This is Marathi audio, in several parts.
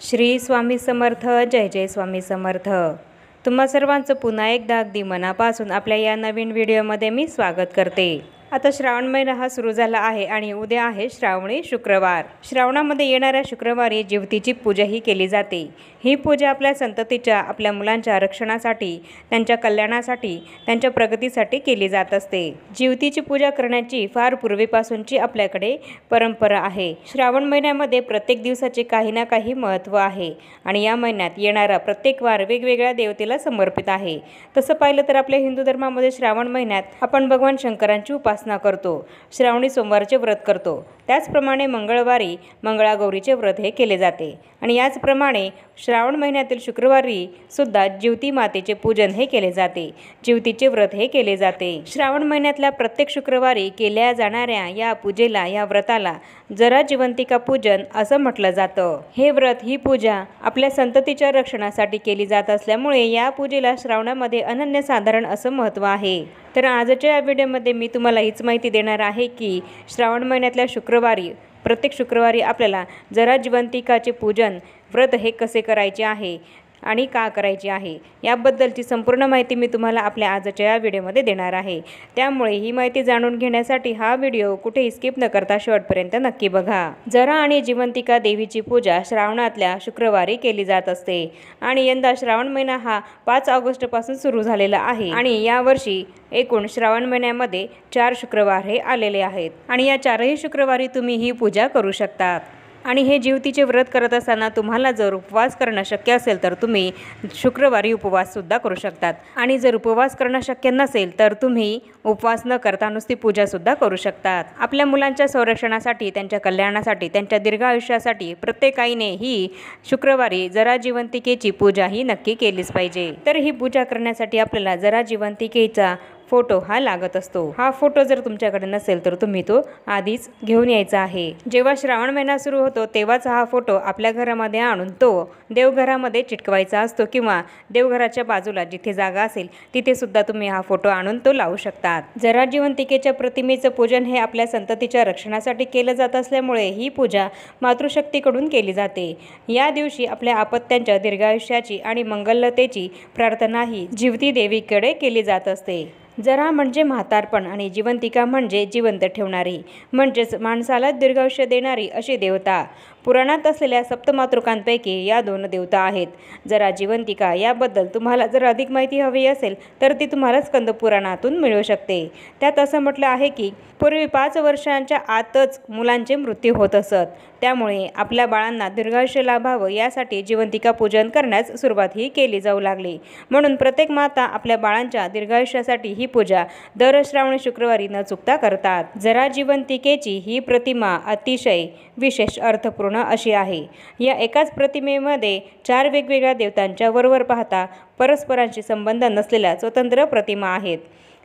श्री स्वामी समर्थ. जय जय स्वामी समर्थ. तुम्हा सर्वांचं पुन्हा एकदा अगदी मनापासून आपल्या या नवीन व्हिडिओमध्ये मी स्वागत करते. आता श्रावण महिना हा सुरू झाला आहे आणि उद्या आहे श्रावणी शुक्रवार. श्रावणामध्ये येणाऱ्या शुक्रवारी जिवतीची पूजाही केली जाते. ही पूजा आपल्या संततीच्या, आपल्या मुलांच्या रक्षणासाठी, त्यांच्या कल्याणासाठी, त्यांच्या प्रगतीसाठी केली जात असते. जिवतीची पूजा करण्याची फार पूर्वीपासूनची आपल्याकडे परंपरा आहे. श्रावण महिन्यामध्ये प्रत्येक दिवसाचे काही ना काही महत्त्व आहे आणि या महिन्यात येणारा प्रत्येक वार वेगवेगळ्या देवतेला समर्पित आहे. तसं पाहिलं तर आपल्या हिंदू धर्मामध्ये श्रावण महिन्यात आपण भगवान शंकरांची उपासना करतो, श्रावणी सोमवारचे व्रत करतो. त्याचप्रमाणे मंगळवारी मंगळागौरीचे व्रत हे केले जाते आणि याचप्रमाणे श्रावण महिन्यातील शुक्रवारी सुद्धा जिवती मातेचे पूजन हे केले जाते, जिवतीचे व्रत हे केले जाते. श्रावण महिन्यातल्या प्रत्येक शुक्रवारी केल्या जाणाऱ्या या पूजेला, या व्रताला जरा जिवंतिका पूजन असं म्हटलं जातं. हे व्रत, ही पूजा आपल्या संततीच्या रक्षणासाठी केली जात असल्यामुळे या पूजेला श्रावणामध्ये अनन्यसाधारण असं महत्त्व आहे. तर आजच्या या व्हिडिओमध्ये मी तुम्हाला हीच माहिती देणार आहे की श्रावण महिन्यातल्या शुक्रवारी, प्रत्येक शुक्रवारी आपल्याला जरा जिवंतिकाचे पूजन, व्रत हे कसे करायचे आहे आणि का करायची आहे याबद्दलची संपूर्ण माहिती मी तुम्हाला आपल्या आजच्या या व्हिडिओमध्ये देणार आहे. त्यामुळे ही माहिती जाणून घेण्यासाठी हा व्हिडिओ कुठेही स्किप न करता शेवटपर्यंत नक्की बघा. जरा आणि जिवंतिका देवीची पूजा श्रावणातल्या शुक्रवारी केली जात असते आणि यंदा श्रावण महिना हा 5 ऑगस्टपासून सुरू झालेला आहे आणि यावर्षी एकूण श्रावण महिन्यामध्ये 4 शुक्रवार हे आलेले आहेत आणि या 4ही शुक्रवारी तुम्ही ही पूजा करू शकतात. आणि हे जिवतीचे व्रत करत असताना तुम्हाला जर उपवास करणं शक्य असेल तर तुम्ही शुक्रवारी उपवाससुद्धा करू शकतात आणि जर उपवास करणं शक्य नसेल तर तुम्ही उपवास न करता नुसती पूजासुद्धा करू शकतात. आपल्या मुलांच्या संरक्षणासाठी, त्यांच्या कल्याणासाठी, त्यांच्या दीर्घ आयुष्यासाठी प्रत्येक आईने ही शुक्रवारी जरा जिवंतिकेची पूजा ही नक्की केलीच पाहिजे. तर ही पूजा करण्यासाठी आपल्याला जरा जिवंतिकेचा फोटो हा लागत असतो. हा फोटो जर तुमच्याकडे नसेल तर तुम्ही तो आधीच घेऊन यायचा आहे. जेव्हा श्रावण महिना सुरू होतो तेव्हाच हा फोटो आपल्या घरामध्ये आणून तो देवघरामध्ये चिटकवायचा असतो किंवा देवघराच्या बाजूला जिथे जागा असेल तिथे सुद्धा तुम्ही हा फोटो आणून तो लावू शकतात. जरा जिवंतिकेच्या प्रतिमेचं पूजन हे आपल्या संततीच्या रक्षणासाठी केलं जात असल्यामुळे ही पूजा मातृशक्तीकडून केली जाते. या दिवशी आपल्या अपत्यांच्या दीर्घायुष्याची आणि मंगलतेची प्रार्थना ही जिवती देवीकडे केली जात असते. जरा म्हणजे म्हातारपण आणि जिवंतिका म्हणजे जिवंत ठेवणारी, म्हणजेच माणसाला दीर्घायुष्य देणारी अशी देवता. पुराणात असलेल्या सप्तमातृकांपैकी या 2 देवता आहेत. जरा जिवंतिका याबद्दल तुम्हाला जर अधिक माहिती हवी असेल तर ती तुम्हाला स्कंद पुराणातून मिळू शकते. त्यात असं म्हटलं आहे की पूर्वी 5 वर्षांच्या आतच मुलांचे मृत्यू होत असत. त्यामुळे आपल्या बाळांना दीर्घायुष्य लाभावं यासाठी जिवंतिका पूजन करण्यास सुरुवात ही केली जाऊ लागली. म्हणून प्रत्येक माता आपल्या बाळांच्या दीर्घायुष्यासाठी ही पूजा दर श्रावणी शुक्रवारी न चुकता करतात. जरा जिवंतिकेची ही प्रतिमा अतिशय विशेष, अर्थपूर्ण अशी आहे. या एकाच प्रतिमेमध्ये 4 वेगवेगळ्या देवतांच्या वरवर पाहता परस्परांशी संबंध नसलेल्या स्वतंत्र प्रतिमा आहेत.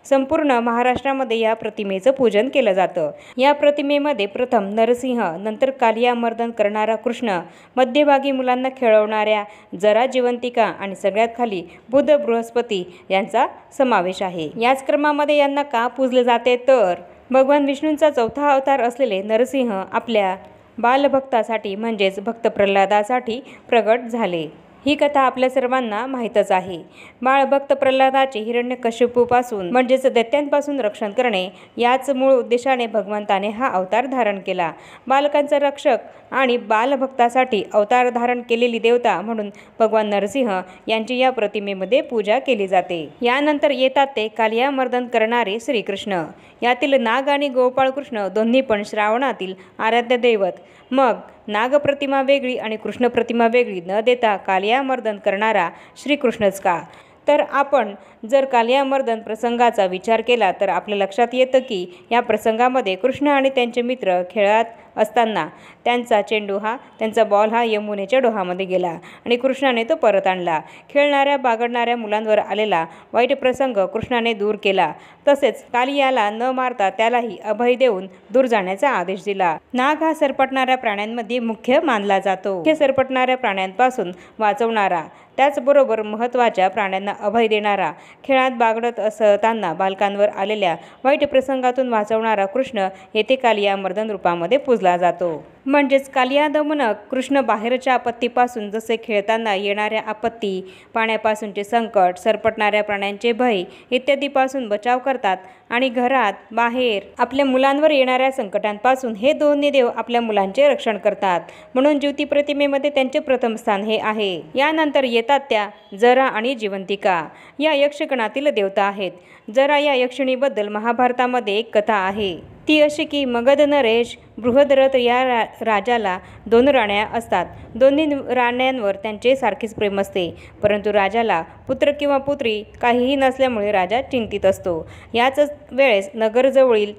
संपूर्ण महाराष्ट्रामध्ये या प्रतिमेचं पूजन केलं जातं. या प्रतिमेमध्ये प्रथम नरसिंह, नंतर कालियामर्दन करणारा कृष्ण, मध्यभागी मुलांना खेळवणाऱ्या जरा जिवंतिका आणि सगळ्यात खाली बुध बृहस्पती यांचा समावेश आहे. याच क्रमामध्ये यांना का पूजले जाते तर भगवान विष्णूंचा 4था अवतार असलेले नरसिंह आपल्या बालभक्तासाठी म्हणजेच भक्त प्रल्हादासाठी प्रगट झाले. ही कथा आपल्या सर्वांना माहीतच आहे. बाळभक्त प्रल्हादाचे हिरण्यकश्यपूपासून म्हणजेच दैत्यांपासून रक्षण करणे याच मूळ उद्देशाने भगवंताने हा अवतार धारण केला. बालकांचा रक्षक आणि बालभक्तासाठी अवतार धारण केलेली देवता म्हणून भगवान नरसिंह यांची या प्रतिमेमध्ये पूजा केली जाते. यानंतर येतात ते कालियामर्दन करणारे श्रीकृष्ण. यातील नाग आणि गोपाळकृष्ण दोन्ही पण श्रावणातील आराध्य दैवत. मग नागप्रतिमा वेगळी आणि कृष्ण प्रतिमा वेगळी न देता कालियामर्दन करणारा श्रीकृष्णच का? तर आपण जर कालियामर्दन प्रसंगाचा विचार केला तर आपल्या लक्षात येतं की या प्रसंगामध्ये कृष्ण आणि त्यांचे मित्र खेळत असताना त्यांचा चेंडू त्यांचा बॉल यमुनेच्या डोहामध्ये गेला आणि कृष्णाने तो परत आणला. खेळणाऱ्या बागडणाऱ्या मुलांवर आलेला वाईट प्रसंग कृष्णाने दूर केला. तसेच कालियाला न मारता त्यालाही अभय देऊन दूर जाण्याचा आदेश दिला. नाग हा सरपटणाऱ्या प्राण्यांमध्ये मुख्य मानला जातो. मुख्य सरपटणाऱ्या प्राण्यांपासून वाचवणारा, त्याचबरोबर महत्त्वाच्या प्राण्यांना अभय देणारा, खेळात बागडत असताना बालकांवर आलेल्या वाईट प्रसंगातून वाचवणारा कृष्ण येथे कालियामर्दन रूपामध्ये पूजला पूजला जातो। म्हणजेच कालियादमनक कृष्ण बाहेरच्या आपत्तीपासून जसे खेळताना येणाऱ्या आपत्ती, पाण्यापासूनचे संकट, सरपटणाऱ्या प्राण्यांचे भय इत्यादीपासून बचाव करतात आणि घरात बाहेर आपल्या मुलांवर येणाऱ्या संकटांपासून हे दोन्ही देव आपल्या मुलांचे रक्षण करतात, म्हणून ज्योती प्रतिमेमध्ये त्यांचे प्रथम स्थान हे आहे। यानंतर येतात त्या जरा आणि जिवंतिका, या यक्षगणातील देवता आहेत। जरा या यक्षिणीबद्दल महाभारतामध्ये एक कथा आहे, ती अशी की मगध नरेश बृहद्रथ या राजाला 2 राण्या असतात। दोन्ही राण्यांवर त्यांचे सारखेच प्रेम असते, परंतु राजाला पुत्र किंवा पुत्री काहीही नसल्यामुळे राजा चिंतित असतो। याच वेळेस नगरजवळील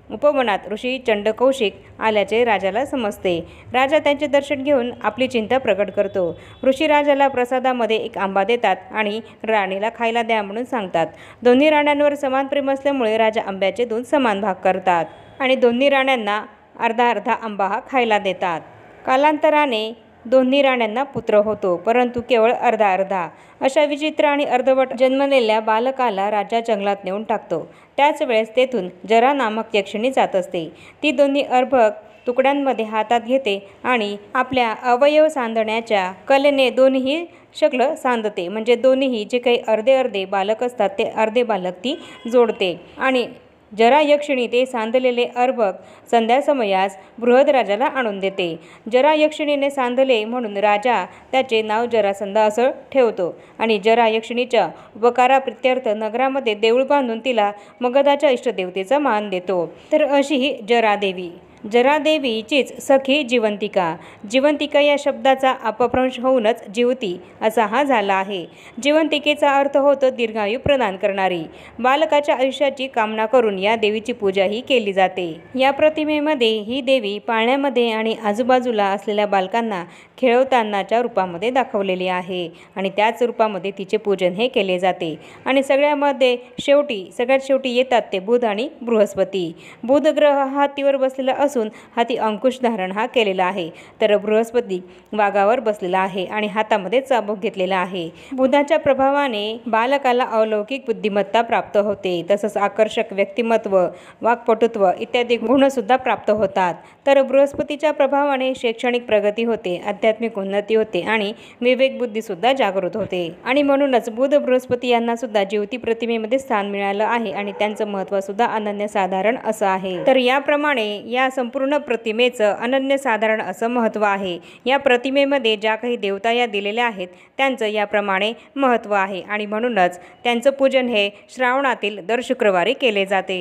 उपवनात ऋषी चंडकौशिक आल्याचे राजाला समजते। राजा त्यांचे दर्शन घेऊन आपली चिंता प्रकट करतो। ऋषी राजाला प्रसादामध्ये एक आंबा देतात आणि राणीला खायला द्या म्हणून सांगतात। दोन्ही राण्यांवर समान प्रेम असल्यामुळे राजा आंब्याचे 2 समान भाग करतात आणि दोन्ही राण्यांना अर्धा अर्धा आंबा हा खायला देतात। कालांतराने दोन्ही राण्यांना पुत्र होतो, परंतु केवळ अर्धा अर्धा। अशा विचित्र आणि अर्धवट जन्मलेल्या बालकाला राजा जंगलात नेऊन टाकतो। त्याच वेळेस तेथून जरा नामक यक्षिणी जात असते। ती दोन्ही अर्भक तुकड्यांमध्ये हातात घेते आणि आपल्या अवयव सांधण्याच्या कलेने दोन्ही शक्ल सांधते, म्हणजे दोन्हीही जे काही अर्धे अर्धे बालक असतात ते अर्धे बालक ती जोडते आणि जरा यक्षिणी ते सांधलेले अर्भक संध्यासमयास बृहद्राजाला आणून देते। जरा यक्षिणीने सांधले म्हणून राजा त्याचे नाव जरासंध असं ठेवतो आणि जरा यक्षिणीच्या उपकाराप्रित्यर्थ नगरामध्ये देऊळ बांधून तिला मगधाच्या इष्टदेवतेचा मान देतो। तर अशी ही जरादेवी, जरादेवीचीच सखी जिवंतिका। जिवंतिका या शब्दाचा अपभ्रंश होऊनच जिवती असा हा झाला आहे। जिवंतिकेचा अर्थ होतो दीर्घायू प्रदान करणारी। बालकाच्या आयुष्याची कामना करून या देवीची पूजाही केली जाते। या प्रतिमेमध्ये ही देवी पाळण्यामध्ये आणि आजूबाजूला असलेल्या बालकांना खेळवतानाच्या रूपामध्ये दाखवलेली आहे आणि त्याच रूपामध्ये तिचे पूजन हे केले जाते। आणि सगळ्यात शेवटी येतात ते बुध आणि बृहस्पती। बुध ग्रह हातीवर बसलेला असून हाती अंकुश धारण हा केलेला आहे, तर बृहस्पती वाघावर बसलेला आहे आणि हातामध्ये चाबूक घेतलेला आहे। बुधाच्या प्रभावाने बालकाला अलौकिक बुद्धिमत्ता प्राप्त होते, तसंच आकर्षक व्यक्तिमत्व, वाक्पटुत्व इत्यादी गुण सुद्धा प्राप्त होतात। तर बृहस्पतीच्या प्रभावाने शैक्षणिक प्रगती होते, आध्यात्मिक उन्नती होते आणि विवेक बुद्धी सुद्धा जागृत होते। आणि म्हणूनच बुध बृहस्पती यांना सुद्धा ज्योती प्रतिमेमध्ये स्थान मिळालं आहे आणि त्यांचं महत्त्व सुद्धा अनन्यसाधारण असं आहे। तर याप्रमाणे या संपूर्ण प्रतिमेचं अनन्यसाधारण असं महत्त्व आहे। या प्रतिमेमध्ये ज्या काही देवता या दिलेल्या आहेत त्यांचं याप्रमाणे महत्त्व आहे आणि म्हणूनच त्यांचं पूजन हे श्रावणातील दर शुक्रवारी केले जाते।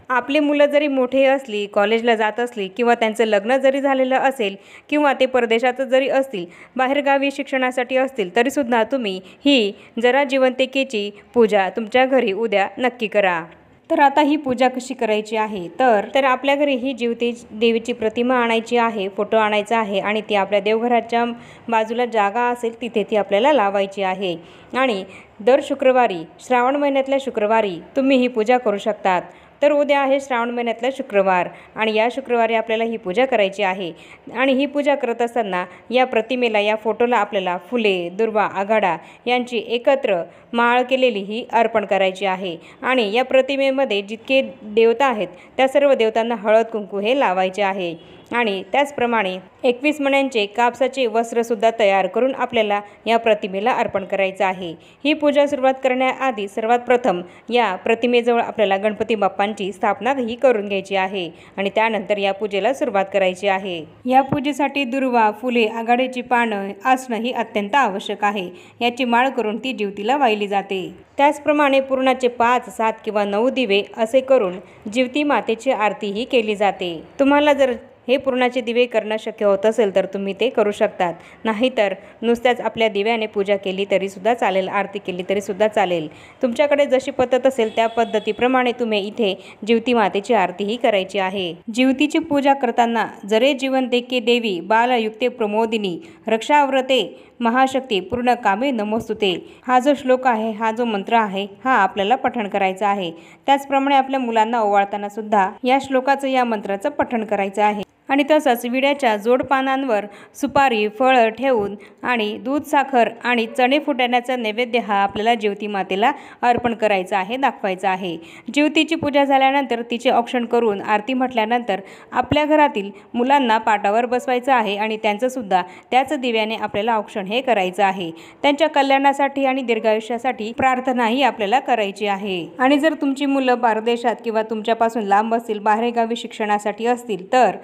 आपली मुलं जरी मोठी असली, कॉलेजला जात असली किंवा त्यांचं लग्न जरी झालेलं असेल किंवा ते परदेशात जरी असतील, बाहेरगावी शिक्षणासाठी असतील, तरीसुद्धा तुम्ही ही जरा जिवंतिकेची पूजा तुमच्या घरी उद्या नक्की करा। तर आता ही पूजा कशी करायची आहे, तर आपल्या घरी ही ज्योती देवीची प्रतिमा आणायची आहे, फोटो आणायचा आहे आणि ती आपल्या देवघराच्या बाजूला जागा असेल तिथे ती आपल्याला लावायची आहे। आणि दर शुक्रवारी, श्रावण महिन्यातल्या शुक्रवारी तुम्ही ही पूजा करू शकतात। तर उद्या आहे श्रावण महिन्यातला शुक्रवार आणि या शुक्रवारी आपल्याला ही पूजा करायची आहे। आणि ही पूजा करत असताना या प्रतिमेला, या फोटोला आपल्याला फुले, दुर्वा, आघाडा यांची एकत्र माळ केलेली ही अर्पण करायची आहे। आणि या प्रतिमेमध्ये जितके देवता आहेत त्या सर्व देवतांना हळद कुंकू हे लावायचे आहे। आणि त्याचप्रमाणे 21 मण्यांचे कापसाचे वस्त्रसुद्धा तयार करून आपल्याला या प्रतिमेला अर्पण करायचं आहे। ही पूजा सुरुवात करण्याआधी सर्वात प्रथम या प्रतिमेजवळ आपल्याला गणपती बाप्पांची स्थापना ही करून घ्यायची आहे आणि त्यानंतर या पूजेला सुरुवात करायची आहे। या पूजेसाठी दुर्वा, फुले, आघाडीची पानं असणं ही अत्यंत आवश्यक आहे। याची माळ करून ती ज्योतीला वाहिली जाते। त्याचप्रमाणे पूर्णाचे 5, 7 किंवा 9 दिवे असे करून ज्योती मातेची आरती ही केली जाते। तुम्हाला जर हे पूर्णाचे दिवे करणं शक्य होत असेल तर तुम्ही ते करू शकतात, नाहीतर नुसत्याच आपल्या दिव्याने पूजा केली तरीसुद्धा चालेल, आरती केली तरीसुद्धा चालेल। तुमच्याकडे जशी पद्धत असेल त्या पद्धतीप्रमाणे तुम्ही इथे ज्योती मातेची आरती ही करायची आहे। ज्योतीची पूजा करताना जरे जिवंतिके देवी बालयुक्ते प्रमोदिनी रक्षाव्रते महाशक्ती पूर्ण कामे नमोस्तुते, हा जो श्लोक आहे, हा जो मंत्र आहे, हा आपल्याला पठण करायचा आहे। त्याचप्रमाणे आपल्या मुलांना ओवाळताना सुद्धा या श्लोकाचं, या मंत्राचं पठण करायचं आहे। आणि तसंच विड्याच्या जोड पानांवर सुपारी फळं ठेवून आणि दूध साखर आणि चणे फुटाण्याचा नैवेद्य हा आपल्याला जिवती मातेला अर्पण करायचा आहे, दाखवायचा आहे। जिवतीची पूजा झाल्यानंतर तिचे औक्षण करून आरती म्हटल्यानंतर आपल्या घरातील मुलांना पाटावर बसवायचं आहे आणि त्यांचं सुद्धा त्याच दिव्याने आपल्याला औक्षण हे करायचं आहे। त्यांच्या कल्याणासाठी आणि दीर्घायुष्यासाठी प्रार्थनाही आपल्याला करायची आहे। आणि जर तुमची मुलं परदेशात किंवा तुमच्यापासून लांब असतील, बाहेरगावी शिक्षणासाठी असतील तर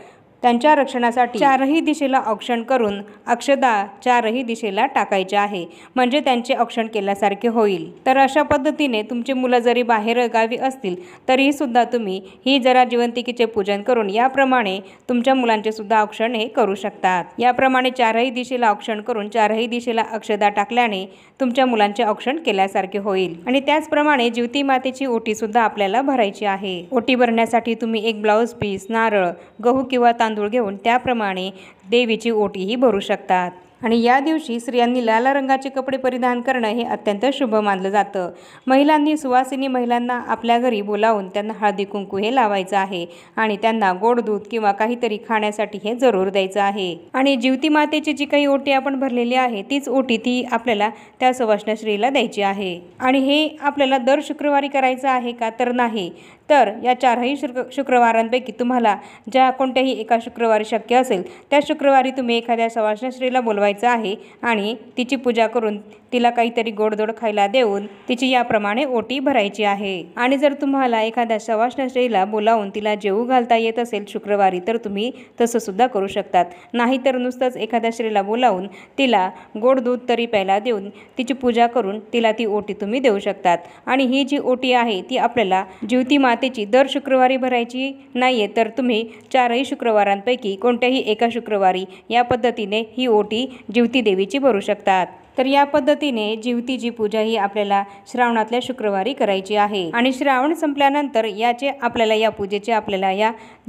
त्यांच्या रक्षणासाठी चारही दिशेला औक्षण करून अक्षदा चारही दिशेला टाकायचे आहे, म्हणजे त्यांचे औक्षण केल्यासारखे होईल। तर अशा पद्धतीने तुमचे मुलं जरी बाहेर गावी असतील तरीही सुद्धा तुम्ही ही जरा जिवंतिकेचे पूजन करून याप्रमाणे तुमच्या मुलांचे सुद्धा औक्षण हे करू शकतात। याप्रमाणे चारही दिशेला औक्षण करून चारही दिशेला अक्षदा टाकल्याने तुमच्या मुलांचे औक्षण केल्यासारखे होईल। आणि त्याचप्रमाणे जिवती मातेची ओटी सुद्धा आपल्याला भरायची आहे। ओटी भरण्यासाठी तुम्ही एक ब्लाउज पीस, नारळ, गहू किंवा तांदूळ घेऊन त्याप्रमाणे देवीची ओटीही भरू शकतात। आणि या दिवशी स्त्रियांनी लाल रंगाचे कपडे परिधान करणं हे अत्यंत शुभ मानलं जातं। महिलांनी सुवासिनी महिलांना आपल्या घरी बोलावून त्यांना हळदी कुंकू हे लावायचं आहे आणि त्यांना गोड दूध किंवा काहीतरी खाण्यासाठी हे जरूर द्यायचं आहे। आणि जिवती मातेची जी काही ओटी आपण भरलेली आहे तीच ओटी ती आपल्याला त्या सुवासिनी स्त्रीला द्यायची आहे। आणि हे आपल्याला दर शुक्रवारी करायचं आहे का तर नाही, तर या चारही शुक्रवारांपैकी तुम्हाला ज्या कोणत्याही एका शुक्रवारी शक्य असेल त्या शुक्रवारी तुम्ही एखाद्या सुवासिनी स्त्रीला बोलवायचं आहे आणि तिची पूजा करून तिला काहीतरी गोडधोड खायला देऊन तिची याप्रमाणे ओटी भरायची आहे। आणि जर तुम्हाला एखाद्या सुवासिनी स्त्रीला बोलावून तिला जेवू घालता येत असेल शुक्रवारी तर तुम्ही तसं सुद्धा करू शकतात। नाहीतर नुसतंच एखाद्या स्त्रीला बोलावून तिला गोड दूध तरी प्यायला देऊन तिची पूजा करून तिला ती ओटी तुम्ही देऊ शकतात। आणि ही जी ओटी आहे ती आपल्याला जिवती मातेची दर शुक्रवारी भरायची नाहीये, तर तुम्ही चारही शुक्रवारांपैकी कोणत्याही एका शुक्रवारी या पद्धतीने ही ओटी जिवती देवीची भरू शकतात। तर या पद्धतीने जिवतीची पूजा ही आपल्याला श्रावणातल्या शुक्रवारी करायची आहे। आणि श्रावण संपल्यानंतर या पूजेचे आपल्याला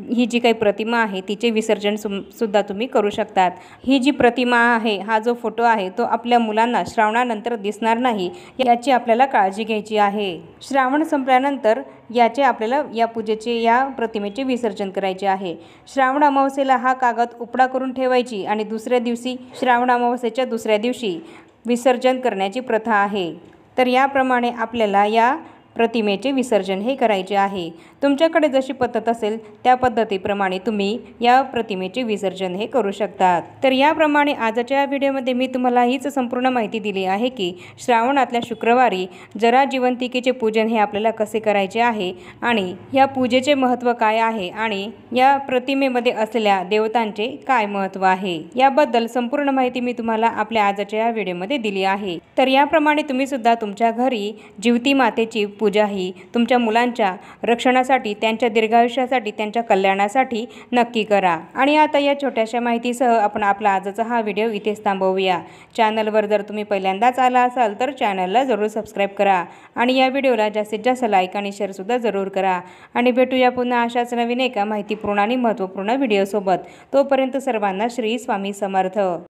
ही जी काही प्रतिमा आहे तिचे विसर्जन सुद्धा तुम्ही करू शकतात। ही जी प्रतिमा आहे, हा जो फोटो आहे तो आपल्या मुलांना श्रावणानंतर दिसणार नाही याची आपल्याला काळजी घ्यायची आहे। श्रावण संपल्यानंतर आपल्याला या पूजेचे या प्रतिमेचे विसर्जन करायचे आहे। श्रावण अमावस्येला हा कागद उपडा करून ठेवायची आणि दुसऱ्या दिवशी श्रावण अमावस्येच्या दुसऱ्या दिवशी विसर्जन करण्याची प्रथा आहे। तर याप्रमाणे आपल्याला या प्रतिमेचे विसर्जन हे करायचे आहे। तुमच्याकडे जशी पद्धत असेल त्या पद्धतीप्रमाणे तुम्ही या प्रतिमेचे विसर्जन हे करू शकतात। तर याप्रमाणे आजच्या व्हिडिओमध्ये मी तुम्हाला हीच संपूर्ण माहिती दिली आहे की श्रावणातल्या शुक्रवारी जरा जिवंतिकेचे पूजन हे आपल्याला कसे करायचे आहे आणि या पूजेचे महत्त्व काय आहे आणि या प्रतिमेमध्ये असलेल्या देवतांचे काय महत्त्व आहे याबद्दल संपूर्ण माहिती मी तुम्हाला आपल्या आजच्या व्हिडिओमध्ये दिली आहे। तर याप्रमाणे तुम्ही सुद्धा तुमच्या घरी जिवती मातेची पूजा ही तुमच्या मुलांच्या रक्षणासाठी, त्यांच्या दीर्घायुष्यासाठी, त्यांच्या कल्याणासाठी नक्की करा। आणि आता या छोट्याशा माहितीसह आपण आपला आजचा हा व्हिडिओ इथेच थांबवूया। चॅनलवर जर तुम्ही पहिल्यांदाच आला असाल तर चॅनलला जरूर सबस्क्राईब करा आणि या व्हिडिओला जास्तीत जास्त लाईक आणि शेअर सुद्धा जरूर करा। आणि भेटूया पुन्हा अशाच नवीन एका माहितीपूर्ण आणि महत्त्वपूर्ण व्हिडिओसोबत। तोपर्यंत सर्वांना श्री स्वामी समर्थ।